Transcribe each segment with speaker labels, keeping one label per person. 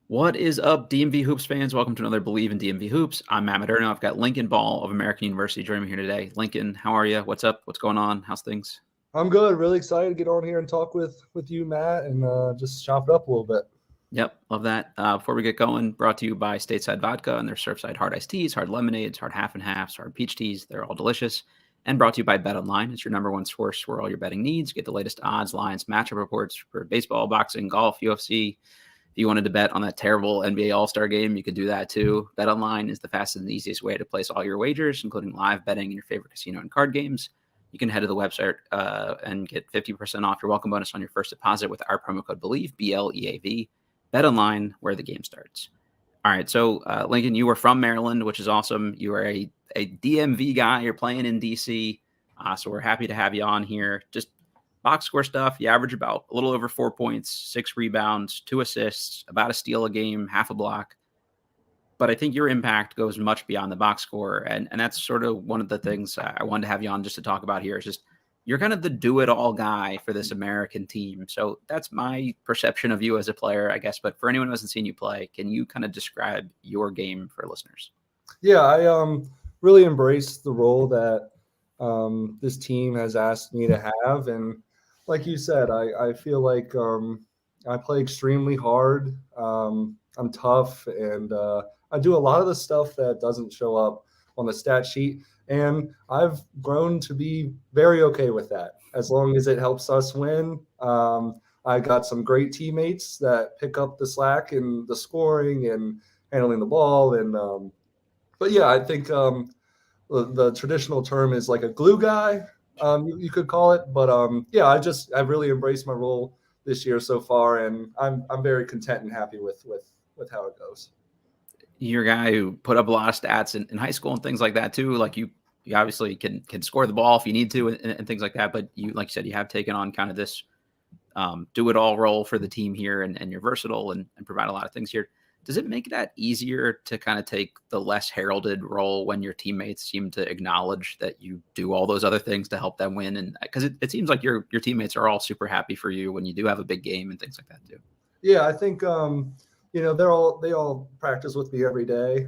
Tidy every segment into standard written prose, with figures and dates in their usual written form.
Speaker 1: What is up, DMV Hoops fans? Welcome to another Believe in DMV Hoops. I'm Matt Moderno. I've got Lincoln Ball of American University joining me here today. Lincoln, how are you? What's up? What's going on? How's things?
Speaker 2: I'm good. Really excited to get on here and talk with you, Matt, and just chop it up a little bit.
Speaker 1: Yep, love that. Before we get going, brought to you by Stateside Vodka and their Surfside Hard Iced Teas, Hard Lemonades, Hard Half and Halves, Hard Peach Teas. They're all delicious. And brought to you by BetOnline. It's your number one source for all your betting needs. Get the latest odds, lines, matchup reports for baseball, boxing, golf, UFC. If you wanted to bet on that terrible NBA All-Star game, you could do that too. BetOnline is the fastest and easiest way to place all your wagers, including live betting in your favorite casino and card games. You can head to the website and get 50% off your welcome bonus on your first deposit with our promo code BELIEVE, BLEAV. BetOnline, where the game starts. All right, so Lincoln, you were from Maryland, which is awesome. You are a DMV guy. You're playing in DC, so we're happy to have you on here. Just box score stuff. You average about a little over 4 points, 6 rebounds, 2 assists, about a steal a game, half a block. But I think your impact goes much beyond the box score, and that's sort of one of the things I wanted to have you on just to talk about here. Is just you're kind of the do-it-all guy for this American team. So that's my perception of you as a player, I guess. But for anyone who hasn't seen you play, can you kind of describe your game for listeners?
Speaker 2: Yeah, I really embraced the role that this team has asked me to have, and like you said, I feel like I play extremely hard. I'm tough, and I do a lot of the stuff that doesn't show up on the stat sheet. And I've grown to be very okay with that as long as it helps us win. I got some great teammates that pick up the slack in the scoring and handling the ball. And but yeah, I think the traditional term is like a glue guy, you could call it. But yeah, I've really embraced my role this year so far, and I'm very content and happy with how it goes.
Speaker 1: You're a guy who put up a lot of stats in high school and things like that too. Like you obviously can score the ball if you need to and things like that. But you, like you said, you have taken on kind of this do-it-all role for the team here, and you're versatile and provide a lot of things here. Does it make that easier to kind of take the less heralded role when your teammates seem to acknowledge that you do all those other things to help them win? And because it seems like your teammates are all super happy for you when you do have a big game and things like that too.
Speaker 2: Yeah, I think they all practice with me every day.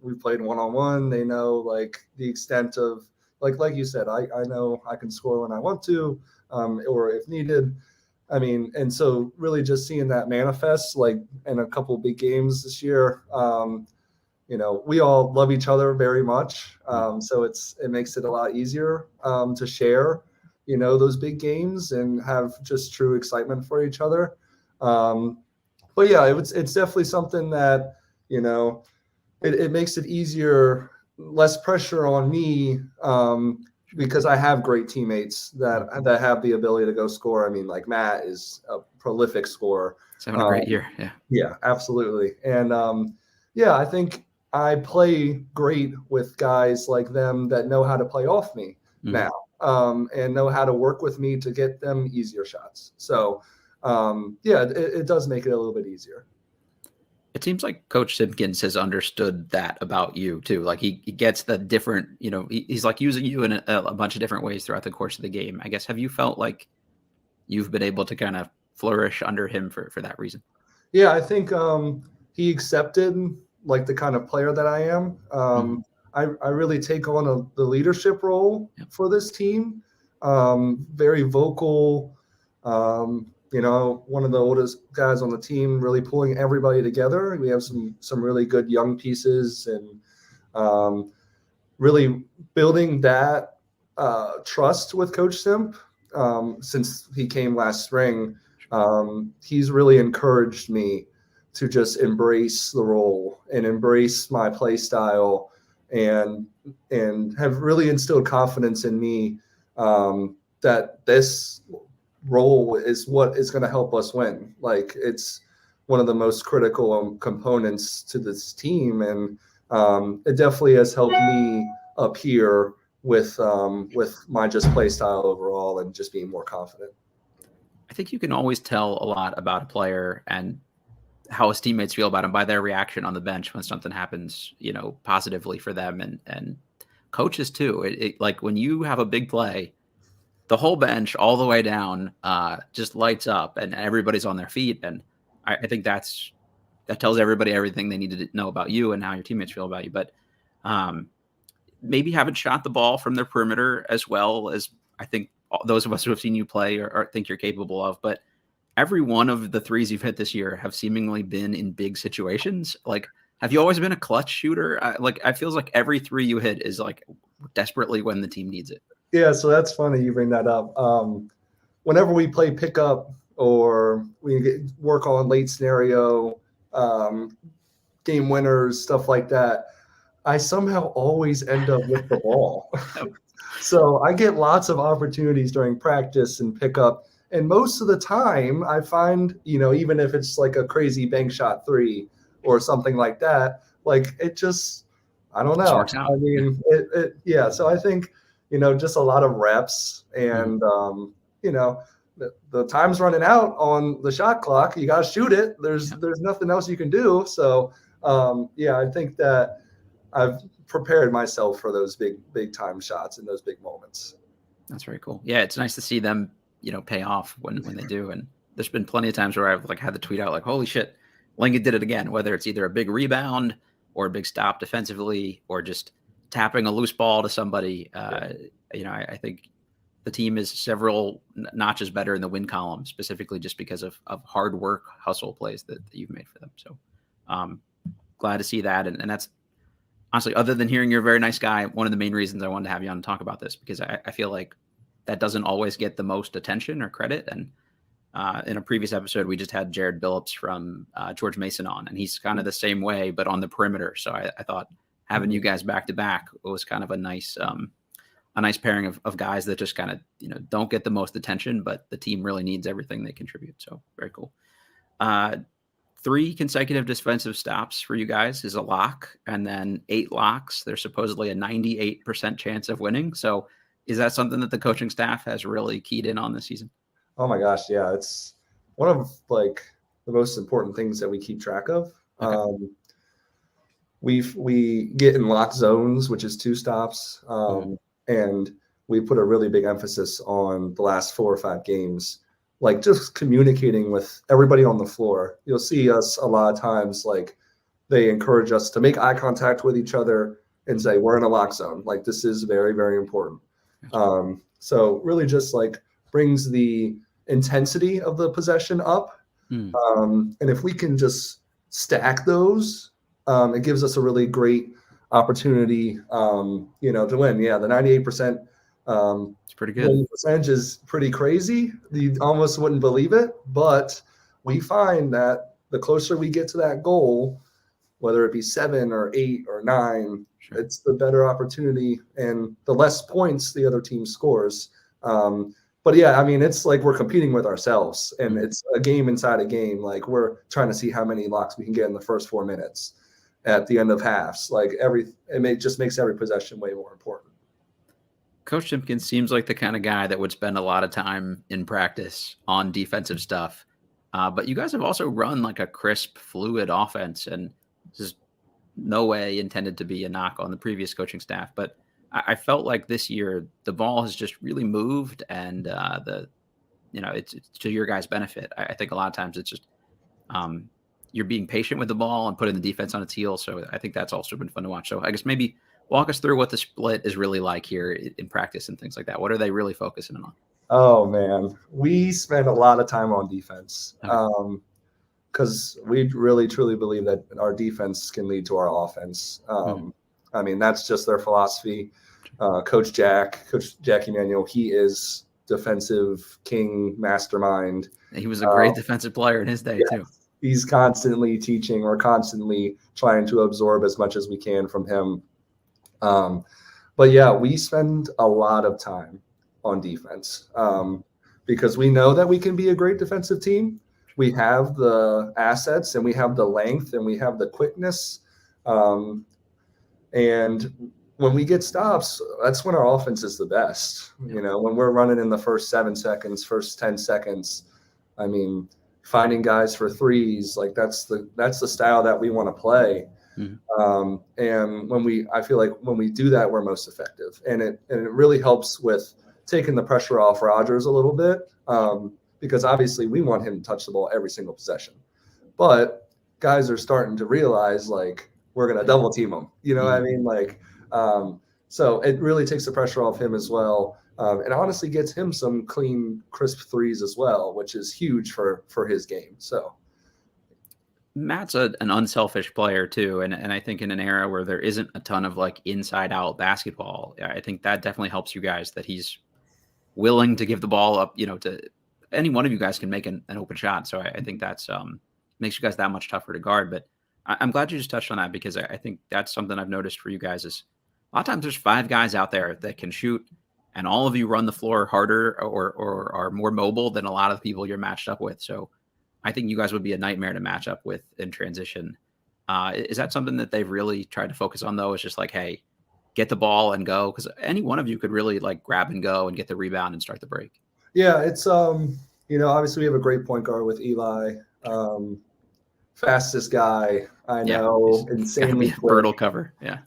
Speaker 2: We played one-on-one. They know like the extent of like you said, I know I can score when I want to, or if needed. I mean, and so really just seeing that manifest like in a couple of big games this year. We all love each other very much. So it makes it a lot easier to share, those big games and have just true excitement for each other. But yeah, it's definitely something that, it makes it easier, less pressure on me because I have great teammates that have the ability to go score. I mean, like Matt is a prolific scorer.
Speaker 1: He's having a great year. Yeah.
Speaker 2: Yeah, absolutely. And I think I play great with guys like them that know how to play off me now and know how to work with me to get them easier shots. So it does make it a little bit easier.
Speaker 1: It seems like Coach Simpkins has understood that about you too. Like he gets the different, he's like using you in a bunch of different ways throughout the course of the game. I guess, have you felt like you've been able to kind of flourish under him for that reason?
Speaker 2: Yeah, I think he accepted like the kind of player that I am. I really take on the leadership role for this team. Very vocal, one of the oldest guys on the team, really pulling everybody together. We have some really good young pieces and really building that trust with Coach Simp since he came last spring. He's really encouraged me to just embrace the role and embrace my play style and have really instilled confidence in me that this role is what is going to help us win. Like it's one of the most critical components to this team. And it definitely has helped me up here with my just play style overall and just being more confident.
Speaker 1: I think you can always tell a lot about a player and how his teammates feel about him by their reaction on the bench when something happens, positively for them and coaches too. It like when you have a big play, the whole bench all the way down just lights up and everybody's on their feet. And I think that's that tells everybody everything they need to know about you and how your teammates feel about you. But maybe haven't shot the ball from their perimeter as well as I think those of us who have seen you play or think you're capable of. But every one of the threes you've hit this year have seemingly been in big situations. Like, have you always been a clutch shooter? I feels like every three you hit is like desperately when the team needs it.
Speaker 2: Yeah, so that's funny you bring that up. Whenever we play pickup or we work on late scenario, game winners, stuff like that, I somehow always end up with the ball. So I get lots of opportunities during practice and pickup. And most of the time I find, even if it's like a crazy bank shot three or something like that, like it just, I don't know.
Speaker 1: Works out.
Speaker 2: I mean, yeah. So I think, just a lot of reps and, the time's running out on the shot clock. You got to shoot it. There's nothing else you can do. So, I think that I've prepared myself for those big time shots and those big moments.
Speaker 1: That's very cool. Yeah, it's nice to see them, pay off when they do. And there's been plenty of times where I've had the tweet out like, "Holy shit, Lincoln did it again!" Whether it's either a big rebound or a big stop defensively, or just tapping a loose ball to somebody. I think the team is several notches better in the win column, specifically just because of hard work, hustle plays that you've made for them. So glad to see that. And that's honestly, other than hearing you're a very nice guy, one of the main reasons I wanted to have you on to talk about this, because I feel like that doesn't always get the most attention or credit. And in a previous episode, we just had Jared Billups from George Mason on, and he's kind of the same way, but on the perimeter. So I thought having you guys back to back was kind of a nice pairing of guys that just kind of, don't get the most attention, but the team really needs everything they contribute. So very cool. 3 consecutive defensive stops for you guys is a lock, and then 8 locks. There's supposedly a 98% chance of winning. So is that something that the coaching staff has really keyed in on this season?
Speaker 2: Oh my gosh. Yeah. It's one of the most important things that we keep track of. Okay. We get in lock zones, which is 2 stops. And we put a really big emphasis on the last 4 or 5 games, like just communicating with everybody on the floor. You'll see us a lot of times, like they encourage us to make eye contact with each other and say, we're in a lock zone. Like this is very, very important. So really just like brings the intensity of the possession up. And if we can just stack those, it gives us a really great opportunity, to win. Yeah, the 98%
Speaker 1: it's pretty good.
Speaker 2: Percentage is pretty crazy. You almost wouldn't believe it, but we find that the closer we get to that goal, whether it be 7 or 8 or 9, it's the better opportunity and the less points the other team scores. But yeah, I mean, it's like we're competing with ourselves, and it's a game inside a game. Like we're trying to see how many locks we can get in the first 4 minutes at the end of halves. Like just makes every possession way more important.
Speaker 1: Coach Simpkins seems like the kind of guy that would spend a lot of time in practice on defensive stuff. But you guys have also run like a crisp, fluid offense, and this is no way intended to be a knock on the previous coaching staff. But I felt like this year the ball has just really moved, and it's to your guys' benefit. I think a lot of times it's just you're being patient with the ball and putting the defense on its heels. So I think that's also been fun to watch. So I guess maybe walk us through what the split is really like here in practice and things like that. What are they really focusing on?
Speaker 2: Oh man, we spend a lot of time on defense.
Speaker 1: Okay.
Speaker 2: Because we really truly believe that our defense can lead to our offense. I mean, that's just their philosophy. Coach Jack Emanuel, he is defensive king mastermind.
Speaker 1: He was a great defensive player in his day too.
Speaker 2: He's constantly teaching. We're constantly trying to absorb as much as we can from him. But yeah, we spend a lot of time on defense because we know that we can be a great defensive team. We have the assets, and we have the length, and we have the quickness. And when we get stops, that's when our offense is the best. When we're running in the first 7 seconds, first 10 seconds, I mean, finding guys for threes, like that's the style that we want to play. And I feel like when we do that, we're most effective, and it really helps with taking the pressure off Rodgers a little bit. Because obviously we want him to touch the ball every single possession. But guys are starting to realize like we're going to double team him. You know what I mean? Like, so it really takes the pressure off him as well. And honestly gets him some clean, crisp threes as well, which is huge for his game. So
Speaker 1: Matt's an unselfish player too. And I think in an era where there isn't a ton of like inside out basketball, I think that definitely helps you guys that he's willing to give the ball up, to any one of you guys can make an open shot. So I think that's makes you guys that much tougher to guard. But I'm glad you just touched on that because I think that's something I've noticed for you guys is a lot of times there's 5 guys out there that can shoot and all of you run the floor harder or are more mobile than a lot of the people you're matched up with. So I think you guys would be a nightmare to match up with in transition. Is that something that they've really tried to focus on though? It's just like, hey, get the ball and go. Cause any one of you could really like grab and go and get the rebound and start the break.
Speaker 2: Yeah. It's, obviously we have a great point guard with Eli, fastest guy I know, insanely quick.
Speaker 1: Brutal cover. Yeah.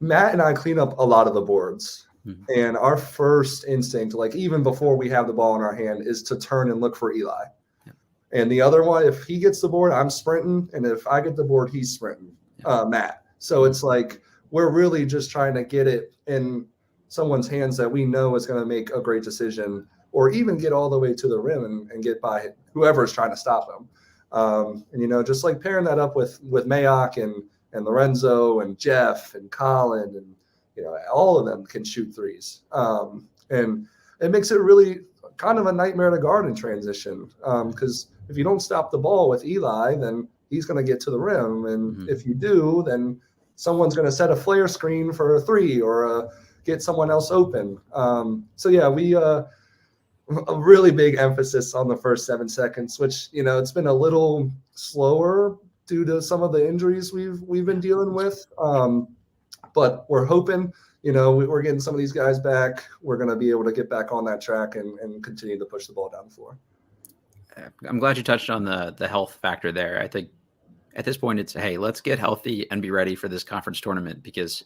Speaker 2: Matt and I clean up a lot of the boards. And our first instinct, like even before we have the ball in our hand, is to turn and look for Eli. Yeah. And the other one, if he gets the board, I'm sprinting. And if I get the board, he's sprinting, Matt. So it's like we're really just trying to get it in someone's hands that we know is going to make a great decision or even get all the way to the rim and get by whoever is trying to stop him. And, just like pairing that up with Mayock and Lorenzo and Jeff and Colin and, all of them can shoot threes. And it makes it really kind of a nightmare to guard in transition because if you don't stop the ball with Eli, then he's going to get to the rim. And if you do, then someone's going to set a flare screen for a 3 or get someone else open. We a really big emphasis on the first 7 seconds, which, it's been a little slower due to some of the injuries we've been dealing with. But we're hoping, we're getting some of these guys back. We're going to be able to get back on that track and continue to push the ball down the floor.
Speaker 1: I'm glad you touched on the health factor there. I think at this point it's, hey, let's get healthy and be ready for this conference tournament because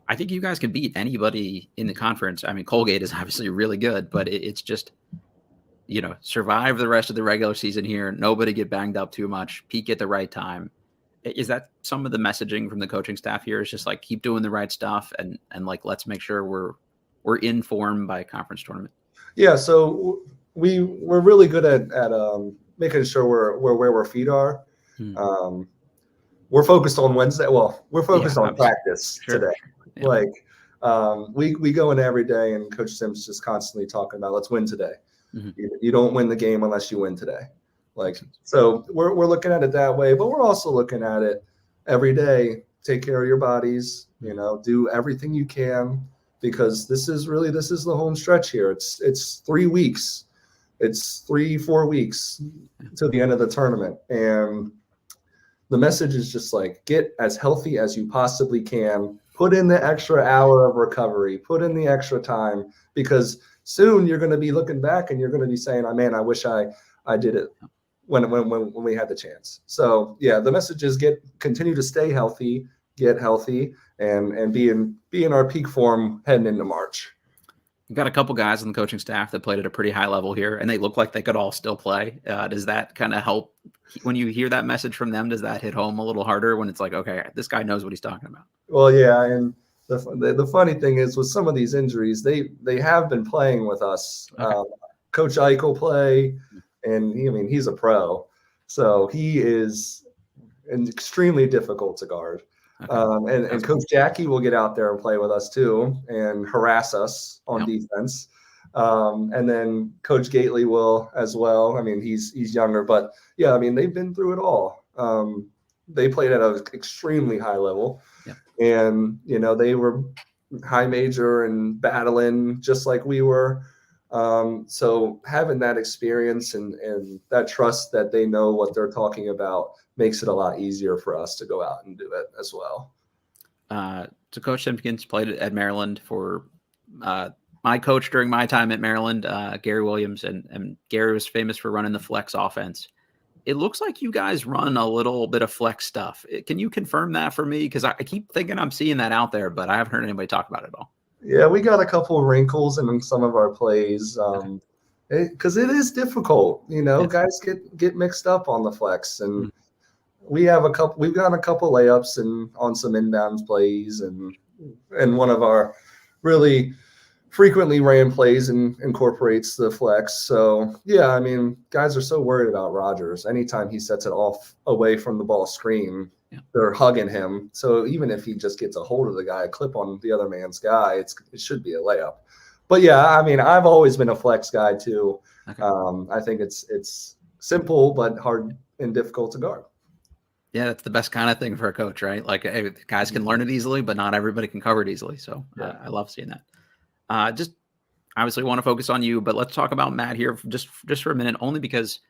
Speaker 1: I think you guys can beat anybody in the conference. I mean, Colgate is obviously really good, but it's just, survive the rest of the regular season here. Nobody get banged up too much. Peak at the right time. Is that some of the messaging from the coaching staff here? Is just like keep doing the right stuff and like let's make sure we're in form by conference tournament.
Speaker 2: Yeah, so we're really good at making sure we're where our feet are. We're focused on Wednesday. Well, we're focused on practice today. Yeah. Like we go in every day, and Coach Simpkins just constantly talking about let's win today. You don't win the game unless you win today. So we're looking at it that way, but we're also looking at it every day. Take care of your bodies, do everything you can because this is the home stretch here. It's 3 weeks. It's 3-4 weeks to the end of the tournament. And the message is just like, get as healthy as you possibly can, put in the extra hour of recovery, put in the extra time because soon you're going to be looking back and you're going to be saying, oh man, I wish I did it when we had the chance. So yeah, the message is continue to stay healthy, get healthy, and be in our peak form heading into March.
Speaker 1: You've got a couple guys on the coaching staff that played at a pretty high level here, and they look like they could all still play. Does that kind of help when you hear that message from them? Does that hit home a little harder when it's like, okay, this guy knows what he's talking about?
Speaker 2: Well, yeah, and the funny thing is with some of these injuries, they have been playing with us. Okay. Coach Ike will play. And he's a pro, so he is extremely difficult to guard. Okay. And Coach Jackie will get out there and play with us too and harass us on defense. And then Coach Gately will as well. He's younger, but yeah, they've been through it all. They played at an extremely high level, and they were high major and battling just like we were. So having that experience and that trust that they know what they're talking about makes it a lot easier for us to go out and do it as well.
Speaker 1: So Coach Simpkins played at Maryland for my coach during my time at Maryland, Gary Williams, and Gary was famous for running the flex offense. It looks like you guys run a little bit of flex stuff. Can you confirm that for me? Because I keep thinking I'm seeing that out there, but I haven't heard anybody talk about it at all.
Speaker 2: Yeah, we got a couple of wrinkles in some of our plays. because it is difficult.
Speaker 1: Yes.
Speaker 2: Guys get mixed up on the flex, and
Speaker 1: Mm.
Speaker 2: we've got a couple layups and on some inbound plays, and one of our really frequently ran plays and incorporates the flex. So yeah, I mean, guys are so worried about Rodgers. Anytime he sets it off away from the ball screen,
Speaker 1: Yeah.
Speaker 2: they're hugging him. So even if he just gets a hold of the guy, a clip on the other man's guy, it should be a layup. But yeah, I mean, I've always been a flex guy too.
Speaker 1: Okay.
Speaker 2: I think it's simple but hard and difficult to guard.
Speaker 1: Yeah, that's the best kind of thing for a coach, right? Like, hey, guys can learn it easily, but not everybody can cover it easily. So
Speaker 2: Yeah.
Speaker 1: I love seeing that. Just obviously want to focus on you, but let's talk about Matt here just for a minute, only because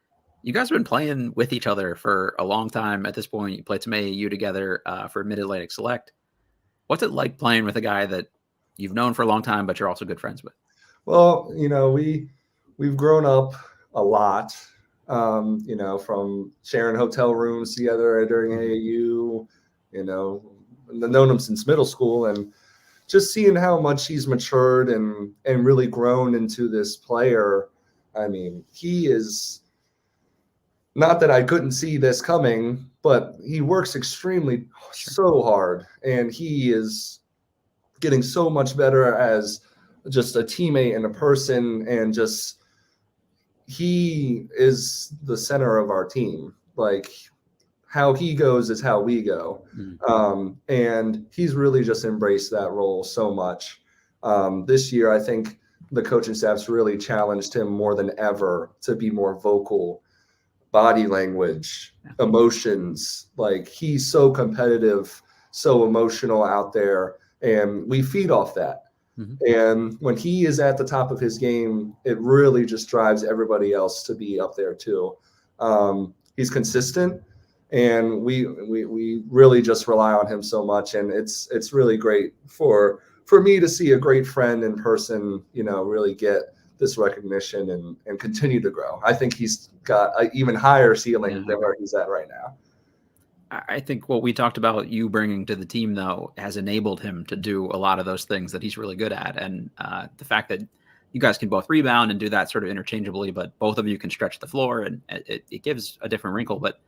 Speaker 1: you guys have been playing with each other for a long time at this point. You played some AAU together for Mid-Atlantic Select. What's it like playing with a guy that you've known for a long time, but you're also good friends with?
Speaker 2: Well, we've grown up a lot, from sharing hotel rooms together during AAU, known him since middle school, and just seeing how much he's matured and really grown into this player. I mean, he is, not that I couldn't see this coming, but he works extremely so hard, and he is getting so much better as just a teammate and a person, and just he is the center of our team. Like, how he goes is how we go. And he's really just embraced that role so much. This year, I think the coaching staff's really challenged him more than ever to be more vocal, body language, emotions. Like, he's so competitive, so emotional out there, and we feed off that. And when he is at the top of his game, it really just drives everybody else to be up there too. He's consistent, and we really just rely on him so much, and it's really great for me to see a great friend in person, really get this recognition and continue to grow. I think he's got an even higher ceiling than where he's at right now.
Speaker 1: I think what we talked about you bringing to the team, though, has enabled him to do a lot of those things that he's really good at. And the fact that you guys can both rebound and do that sort of interchangeably, but both of you can stretch the floor, and it gives a different wrinkle. But,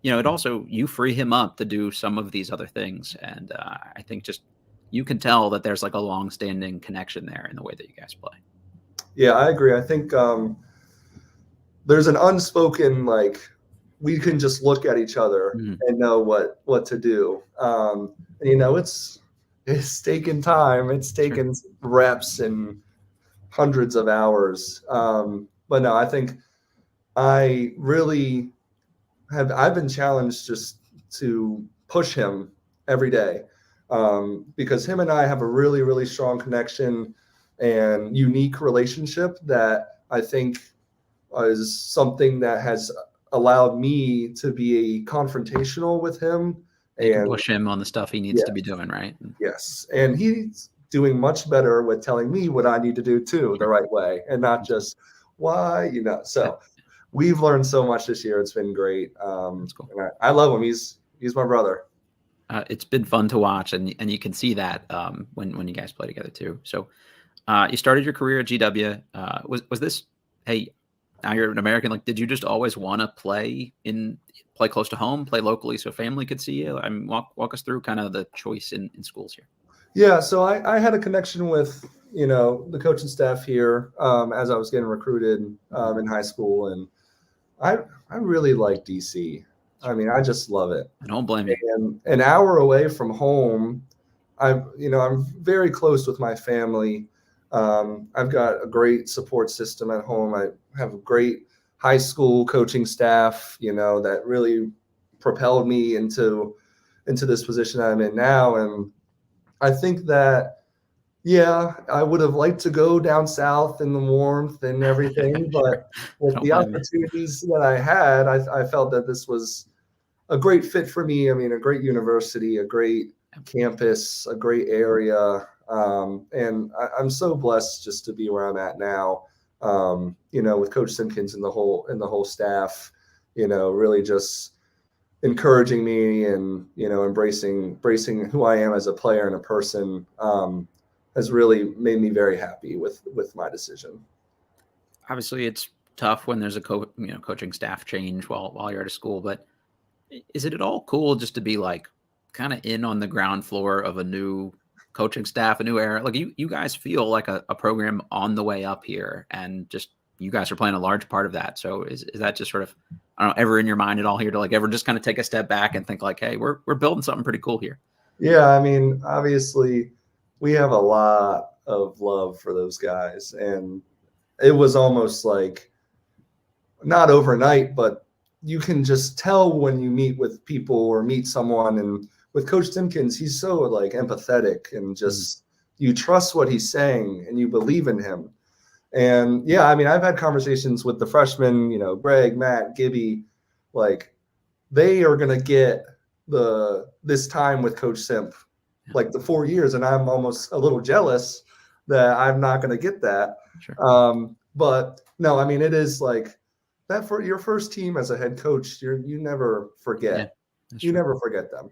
Speaker 1: it also, you free him up to do some of these other things. And I think just you can tell that there's like a long-standing connection there in the way that you guys play.
Speaker 2: Yeah, I agree. I think there's an unspoken, like, we can just look at each other and know what to do. And, it's taken time. It's taken reps and hundreds of hours. But no, I think I've been challenged just to push him every day, because him and I have a really, really strong connection and unique relationship that I think is something that has allowed me to be confrontational with him and
Speaker 1: push him on the stuff he needs to be doing, right?
Speaker 2: Yes. And he's doing much better with telling me what I need to do too, the right way, and not just why, So we've learned so much this year. It's been great. That's cool. And I love him. He's my brother.
Speaker 1: It's been fun to watch, and you can see that when you guys play together too. So you started your career at GW. Was this, hey, now you're an American, like, did you just always want to play close to home, play locally so family could see you? I mean, walk us through kind of the choice in schools here.
Speaker 2: Yeah, so I had a connection with, the coaching staff here as I was getting recruited in high school, and I really like DC. I mean, I just love it.
Speaker 1: I don't blame you.
Speaker 2: And an hour away from home, I'm very close with my family. I've got a great support system at home. I have a great high school coaching staff, that really propelled me into this position I'm in now. And I think that, yeah, I would have liked to go down south in the warmth and everything, but with the opportunities that I had, I felt that this was a great fit for me. I mean, a great university, a great campus, a great area. And I'm so blessed just to be where I'm at now, with Coach Simpkins and the whole staff, really just encouraging me and, embracing who I am as a player and a person, has really made me very happy with my decision.
Speaker 1: obviously it's tough when there's a coaching staff change while you're at a school, but is it at all cool just to be like kind of in on the ground floor of a new coaching staff, a new era? Like you guys feel like a program on the way up here, and just you guys are playing a large part of that. So is that just sort of, I don't know, ever in your mind at all here to like ever just kind of take a step back and think like, hey, we're building something pretty cool here?
Speaker 2: Yeah, I mean, obviously, we have a lot of love for those guys, and it was almost like not overnight, but you can just tell when you meet with people or meet someone. And with Coach Simpkins, he's so like empathetic and just you trust what he's saying and you believe in him. And yeah, I mean, I've had conversations with the freshmen, Greg, Matt, Gibby, like they are going to get this time with Coach Simp, like the 4 years. And I'm almost a little jealous that I'm not going to get that.
Speaker 1: Sure.
Speaker 2: But no, I mean, it is like that for your first team as a head coach, you never forget.
Speaker 1: Yeah,
Speaker 2: you never forget them.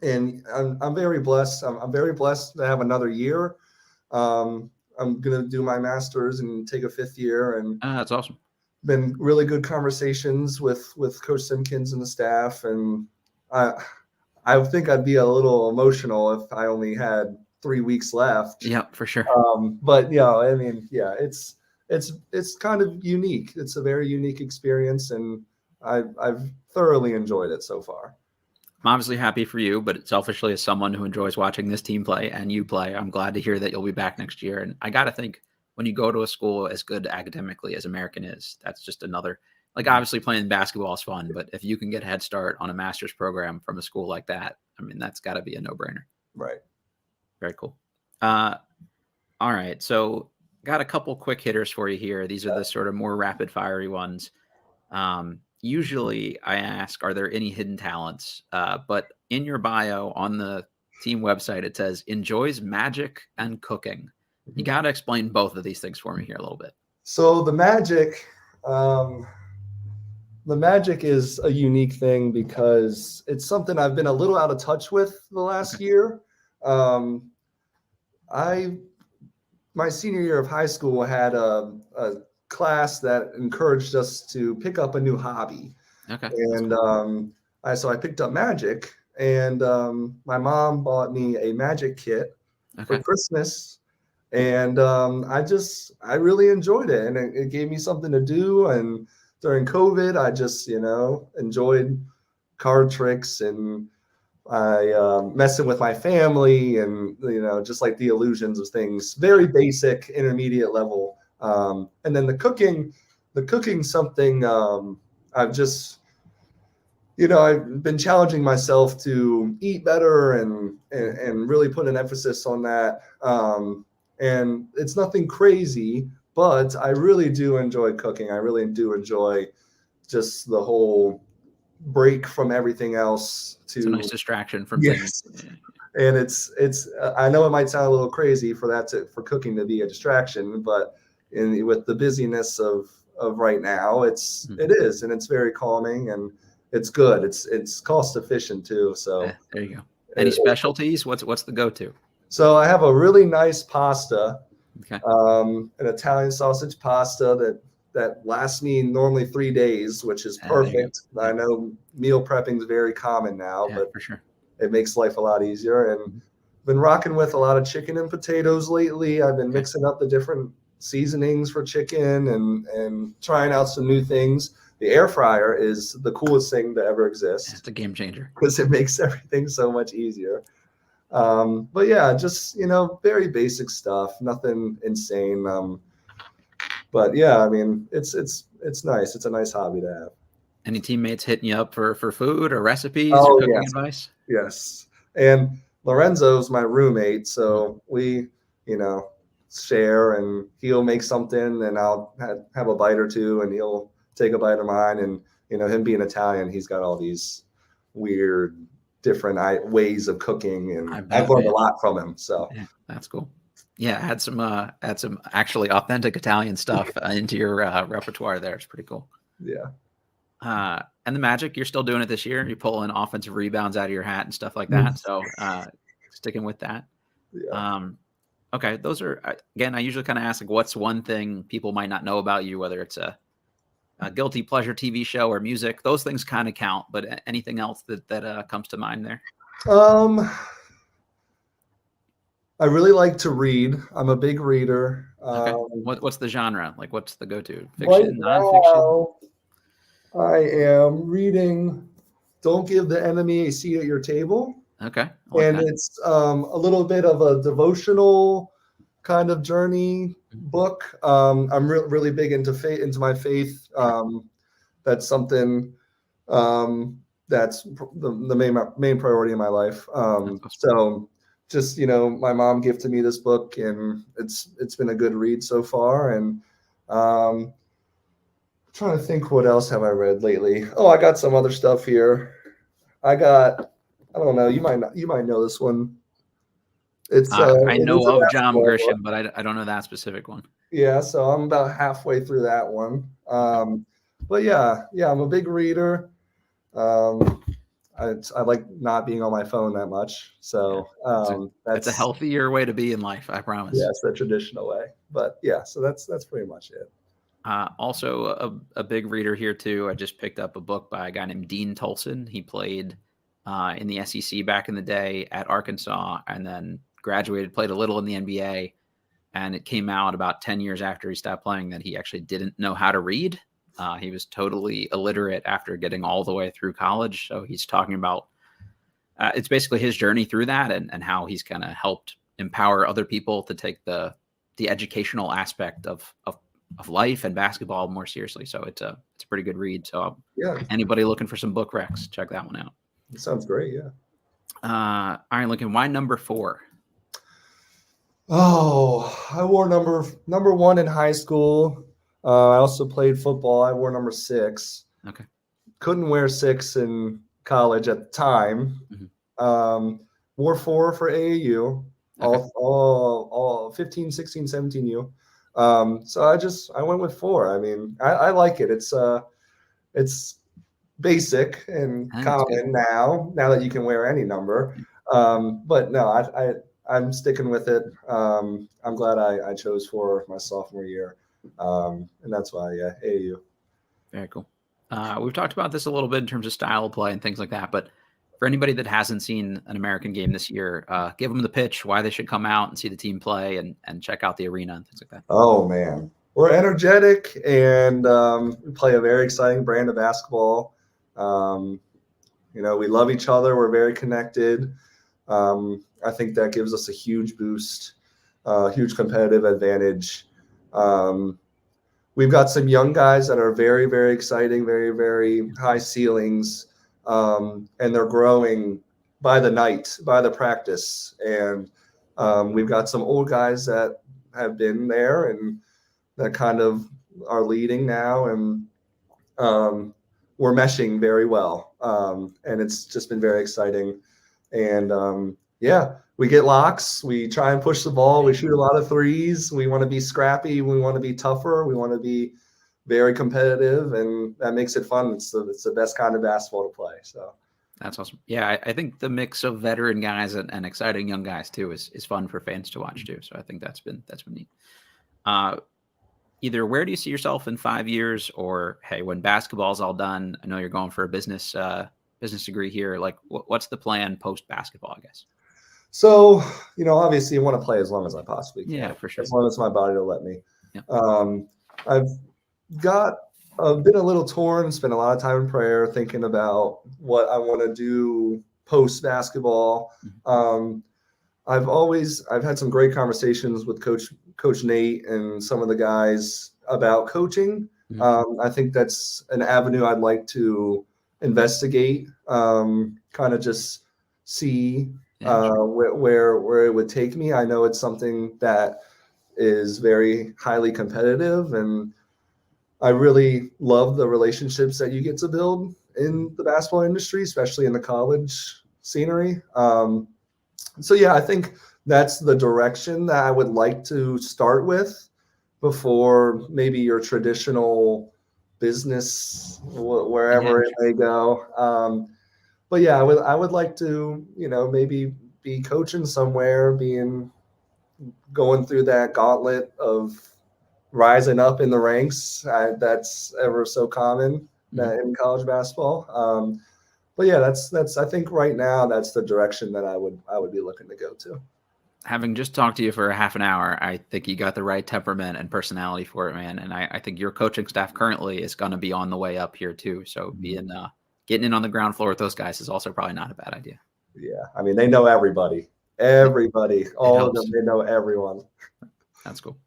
Speaker 2: And I'm very blessed. I'm very blessed to have another year. I'm going to do my master's and take a 5th year. And
Speaker 1: that's awesome.
Speaker 2: Been really good conversations with Coach Simpkins and the staff. And I think I'd be a little emotional if I only had 3 weeks left.
Speaker 1: Yeah, for sure.
Speaker 2: But yeah, I mean, yeah, it's kind of unique. It's a very unique experience, and I've thoroughly enjoyed it so far.
Speaker 1: I'm obviously happy for you, but selfishly, as someone who enjoys watching this team play and you play, I'm glad to hear that you'll be back next year. And I got to think, when you go to a school as good academically as American is, that's just another, like, obviously playing basketball is fun, but if you can get a head start on a master's program from a school like that, I mean, that's got to be a no-brainer.
Speaker 2: Right.
Speaker 1: Very cool. All right. So got a couple quick hitters for you here. These are the sort of more rapid fiery ones. Usually I ask, are there any hidden talents? But in your bio on the team website, it says enjoys magic and cooking. You got to explain both of these things for me here a little bit.
Speaker 2: So the magic is a unique thing because it's something I've been a little out of touch with the last year. My senior year of high school had a class that encouraged us to pick up a new hobby.
Speaker 1: Okay.
Speaker 2: And so I picked up magic, and my mom bought me a magic kit for Christmas. And I really enjoyed it, and it gave me something to do. And during COVID, I just, enjoyed card tricks and messing with my family and, just like the illusions of things, very basic, intermediate level. And then the cooking something I've just, I've been challenging myself to eat better and really put an emphasis on that. And it's nothing crazy, but I really do enjoy cooking. I really do enjoy just the whole break from everything else.
Speaker 1: It's a nice distraction from
Speaker 2: things. And it's I know it might sound a little crazy for cooking to be a distraction, but with the busyness of right now, it is, and it's very calming and it's good. It's cost efficient too. So
Speaker 1: there you go. Any specialties? What's the go-to?
Speaker 2: So I have a really nice pasta, an Italian sausage pasta that lasts me normally 3 days, which is perfect. I know meal prepping is very common now, but
Speaker 1: for sure,
Speaker 2: it makes life a lot easier. And been rocking with a lot of chicken and potatoes lately. I've been mixing up the different seasonings for chicken and trying out some new things. The air fryer is the coolest thing to ever exist.
Speaker 1: It's a game changer
Speaker 2: because it makes everything so much easier. But yeah, just, very basic stuff, nothing insane. But yeah, I mean, it's nice. It's a nice hobby to have.
Speaker 1: Any teammates hitting you up for food or recipes or cooking advice?
Speaker 2: Yes. And Lorenzo's my roommate. So we, share, and he'll make something and I'll have a bite or two and he'll take a bite of mine. And, him being Italian, he's got all these weird different ways of cooking, and I've learned a lot from him. So
Speaker 1: that's cool. Yeah, add some actually authentic Italian stuff into your repertoire there. It's pretty cool.
Speaker 2: Yeah.
Speaker 1: And the magic, you're still doing it this year. You're pulling offensive rebounds out of your hat and stuff like that. So sticking with that.
Speaker 2: Yeah.
Speaker 1: Okay, those are again. I usually kind of ask like, what's one thing people might not know about you, whether it's a guilty pleasure TV show or music. Those things kind of count, but anything else that comes to mind there?
Speaker 2: Um, I really like to read. I'm a big reader.
Speaker 1: Okay, what's the genre? Like, what's the go-to?
Speaker 2: Right
Speaker 1: Fiction, nonfiction?
Speaker 2: now, I am reading Don't Give the Enemy a Seat at Your Table.
Speaker 1: Okay, I like
Speaker 2: And
Speaker 1: that.
Speaker 2: it's a little bit of a devotional kind of journey
Speaker 1: Mhm.
Speaker 2: book. I'm really big into into my faith. That's something that's the main priority in my life.
Speaker 1: That's awesome.
Speaker 2: So just my mom gifted me this book, and it's been a good read so far. And trying to think, what else have I read lately? Oh, I got some other stuff here. I don't know. You might know this one.
Speaker 1: I
Speaker 2: It
Speaker 1: know
Speaker 2: is a
Speaker 1: of John
Speaker 2: basketball book.
Speaker 1: Grisham, but I don't know that specific one.
Speaker 2: Yeah, so I'm about halfway through that one.
Speaker 1: Okay.
Speaker 2: But yeah, I'm a big reader. Um, I like not being on my phone that much.
Speaker 1: Yeah,
Speaker 2: So
Speaker 1: it's a
Speaker 2: that's
Speaker 1: healthier way to be in life, I promise.
Speaker 2: it's the traditional way. But yeah, so that's pretty much it.
Speaker 1: Also, a big reader here too. I just picked up a book by a guy named Dean Tolson. He played in the SEC back in the day at Arkansas, and then graduated, played a little in the NBA. And it came out about 10 years after he stopped playing that he actually didn't know how to read. He was totally illiterate after getting all the way through college. So he's talking about it's basically his journey through that, and how he's kind of helped empower other people to take the educational aspect of life and basketball more seriously. So it's a pretty good read. So
Speaker 2: Yeah,
Speaker 1: anybody looking for some book recs, check that one out.
Speaker 2: it sounds great. Yeah.
Speaker 1: Iron Lincoln, why number 4?
Speaker 2: Oh, I wore number one in high school. I also played football. I wore number 6.
Speaker 1: Okay.
Speaker 2: Couldn't wear 6 in college at the time. Wore 4 for AAU.
Speaker 1: Okay.
Speaker 2: All 15, 16, 17U. So I went with 4. I mean, I like it. It's basic and
Speaker 1: That's good.
Speaker 2: common now that you can wear any number. But no, I'm sticking with it. I'm glad I chose 4 my sophomore year. And that's why, yeah, AAU.
Speaker 1: Very cool. We've talked about this a little bit in terms of style of play and things like that, but for anybody that hasn't seen an American game this year, give them the pitch, why they should come out and see the team play and check out the arena and things like that.
Speaker 2: Oh man, we're energetic, and we play a very exciting brand of basketball. We love each other. We're very connected. I think that gives us a huge boost, huge competitive advantage. We've got some young guys that are very, very exciting, very, very high ceilings, and they're growing by the night, by the practice. And we've got some old guys that have been there and that kind of are leading now, and we're meshing very well. And it's just been very exciting. And yeah, we get locks. We try and push the ball. We shoot a lot of threes. We want to be scrappy. We want to be tougher. We want to be very competitive, and that makes it fun. It's the best kind of basketball to play. So
Speaker 1: that's awesome. Yeah, I think the mix of veteran guys and exciting young guys too is fun for fans to watch too. So I think that's been neat. Either where do you see yourself in 5 years, or hey, when basketball's all done, I know you're going for a business degree here. Like, what's the plan post basketball, I guess?
Speaker 2: So, obviously I want to play as long as I possibly can.
Speaker 1: Yeah, for sure.
Speaker 2: As long as my body will let me.
Speaker 1: Yeah.
Speaker 2: I've been a little torn, spent a lot of time in prayer thinking about what I want to do post basketball. I've had some great conversations with Coach Nate and some of the guys about coaching. I think that's an avenue I'd like to investigate, kind of just see where it would take me. I know it's something that is very highly competitive, and I really love the relationships that you get to build in the basketball industry, especially in the college scenery. So yeah, I think that's the direction that I would like to start with before maybe your traditional business, wherever it may go. But yeah, I would like to, maybe be coaching somewhere, being, going through that gauntlet of rising up in the ranks. That's ever so common in college basketball. But yeah, that's I think right now that's the direction that I would be looking to go to.
Speaker 1: Having just talked to you for a half an hour, I think you got the right temperament and personality for it, man. And I think your coaching staff currently is going to be on the way up here too. So getting in on the ground floor with those guys is also probably not a bad idea.
Speaker 2: Yeah, I mean, they know everybody, all of them. They know everyone.
Speaker 1: That's cool.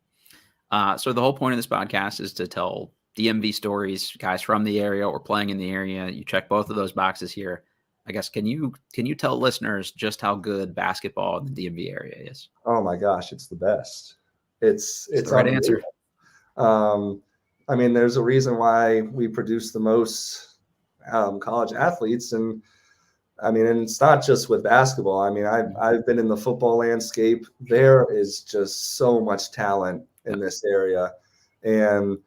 Speaker 1: So the whole point of this podcast is to tell DMV stories, guys from the area or playing in the area. You check both of those boxes here. I guess, can you tell listeners just how good basketball in the DMV area is?
Speaker 2: Oh my gosh, it's the best. It's
Speaker 1: the right answer.
Speaker 2: I mean, there's a reason why we produce the most college athletes, and I mean, and it's not just with basketball. I mean, I've been in the football landscape. There is just so much talent in this area, and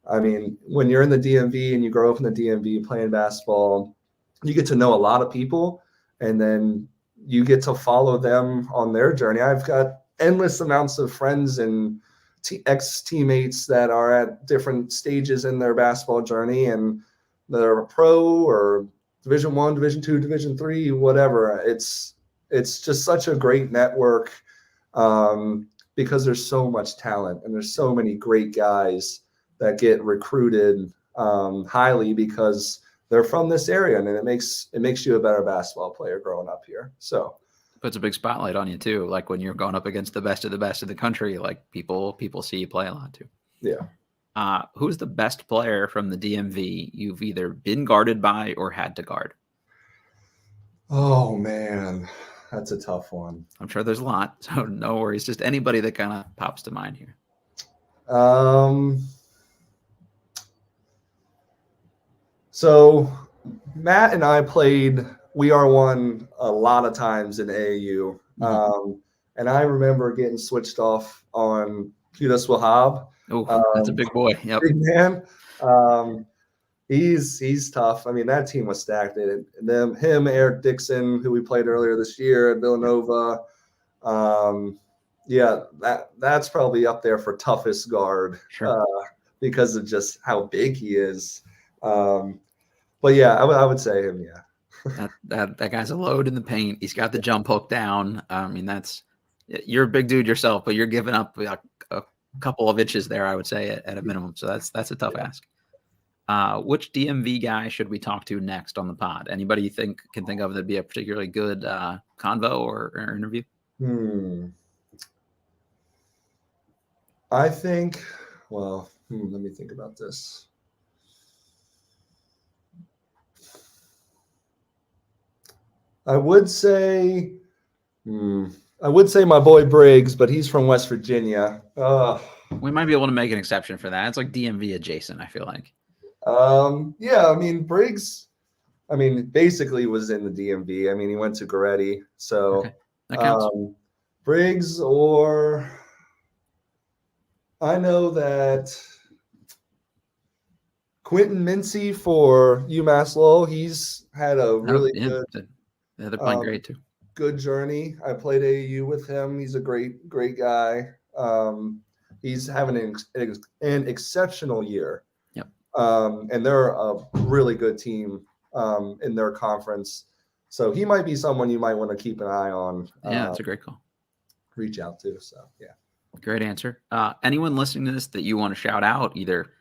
Speaker 2: I mean, when you're in the DMV and you grow up in the DMV playing basketball, you get to know a lot of people, and then you get to follow them on their journey. I've got endless amounts of friends and ex-teammates that are at different stages in their basketball journey, and they're a pro or Division I, Division II, Division III, whatever. It's just such a great network because there's so much talent and there's so many great guys that get recruited highly because they're from this area, and it makes you a better basketball player growing up here. So
Speaker 1: puts a big spotlight on you too. Like when you're going up against the best of the country, like people see you play a lot too.
Speaker 2: Yeah.
Speaker 1: Who's the best player from the DMV you've either been guarded by or had to guard?
Speaker 2: Oh man, that's a tough one.
Speaker 1: I'm sure there's a lot, so no worries. Just anybody that kind of pops to mind here.
Speaker 2: So Matt and I played We Are One a lot of times in AAU. And I remember getting switched off on Qudus Wahab.
Speaker 1: Oh, that's a big boy. Yep.
Speaker 2: Big man. He's tough. I mean, that team was stacked. And then him, Eric Dixon, who we played earlier this year at Villanova. Yeah, that's probably up there for toughest guard.
Speaker 1: Sure.
Speaker 2: Because of just how big he is. But yeah, I would say him. Yeah.
Speaker 1: That guy's a load in the paint. He's got the jump hook down. I mean, you're a big dude yourself, but you're giving up a couple of inches there, I would say, at a minimum. So that's a tough ask. Which DMV guy should we talk to next on the pod? Anybody you can think of that'd be a particularly good convo or interview?
Speaker 2: I think. Well, let me think about this. I would say my boy Briggs, but he's from West Virginia.
Speaker 1: We might be able to make an exception for that. It's like DMV adjacent, I feel like.
Speaker 2: Yeah, I mean, Briggs, basically was in the DMV. I mean, he went to Goretti. So
Speaker 1: okay. That counts.
Speaker 2: Briggs, or I know that Quentin Mincy for UMass Lowell, he's had a really good.
Speaker 1: Yeah, they're playing great too.
Speaker 2: Good journey. I played AAU with him. He's a great guy. He's having an exceptional year.
Speaker 1: Yep.
Speaker 2: And they're a really good team in their conference. So he might be someone you might want to keep an eye on.
Speaker 1: Yeah, that's a great call.
Speaker 2: Reach out to. So yeah.
Speaker 1: Great answer. Anyone listening to this that you want to shout out, either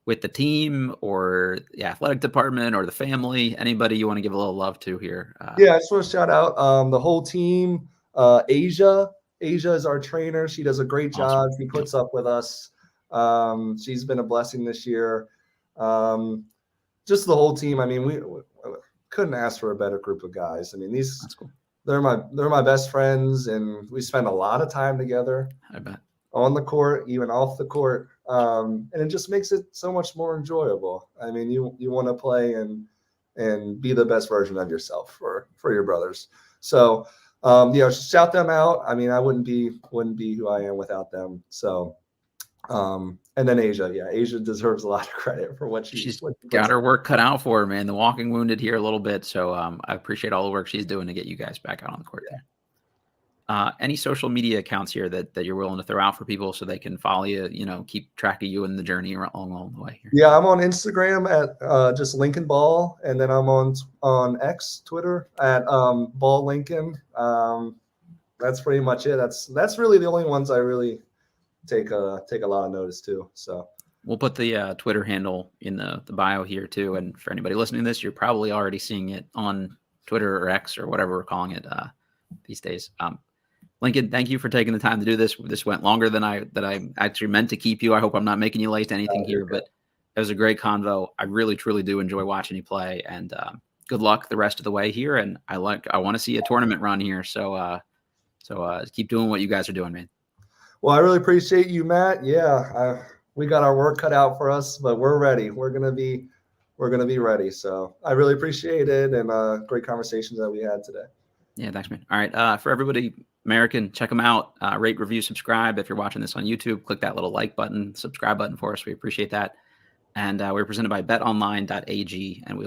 Speaker 1: with the team or the athletic department or the family, anybody you want to give a little love to here?
Speaker 2: Yeah, I just want to shout out the whole team. Asia is our trainer. She does a great job. She puts up with us. She's been a blessing this year. Just the whole team. I mean, we couldn't ask for a better group of guys. I mean,
Speaker 1: that's cool.
Speaker 2: They're my best friends, and we spend a lot of time together.
Speaker 1: I bet.
Speaker 2: On the court, even off the court. And it just makes it so much more enjoyable. I mean, you want to play and be the best version of yourself for your brothers. So, shout them out. I mean, I wouldn't be who I am without them. So, and then Asia. Yeah, Asia deserves a lot of credit for what she's
Speaker 1: got her work cut out for her, man. The walking wounded here a little bit. So I appreciate all the work she's doing to get you guys back out on the court there. Any social media accounts here that you're willing to throw out for people so they can follow you, keep track of you in the journey along the way here?
Speaker 2: Yeah, I'm on Instagram at just Lincoln Ball, and then I'm on X, Twitter at Ball Lincoln. That's pretty much it. That's really the only ones I really take a lot of notice to. So
Speaker 1: we'll put the Twitter handle in the bio here too. And for anybody listening to this, you're probably already seeing it on Twitter or X or whatever we're calling it these days. Lincoln, thank you for taking the time to do this. This went longer than I actually meant to keep you. I hope I'm not making you late to anything here, but it was a great convo. I really, truly do enjoy watching you play, and good luck the rest of the way here. And I want to see a tournament run here. So keep doing what you guys are doing, man.
Speaker 2: Well, I really appreciate you, Matt. Yeah, we got our work cut out for us, but we're ready. We're gonna be ready. So I really appreciate it, and great conversations that we had today.
Speaker 1: Yeah, thanks, man. All right, for everybody, American, check them out. Rate, review, subscribe. If you're watching this on YouTube, click that little like button, subscribe button for us. We appreciate that. And we're presented by betonline.ag, and we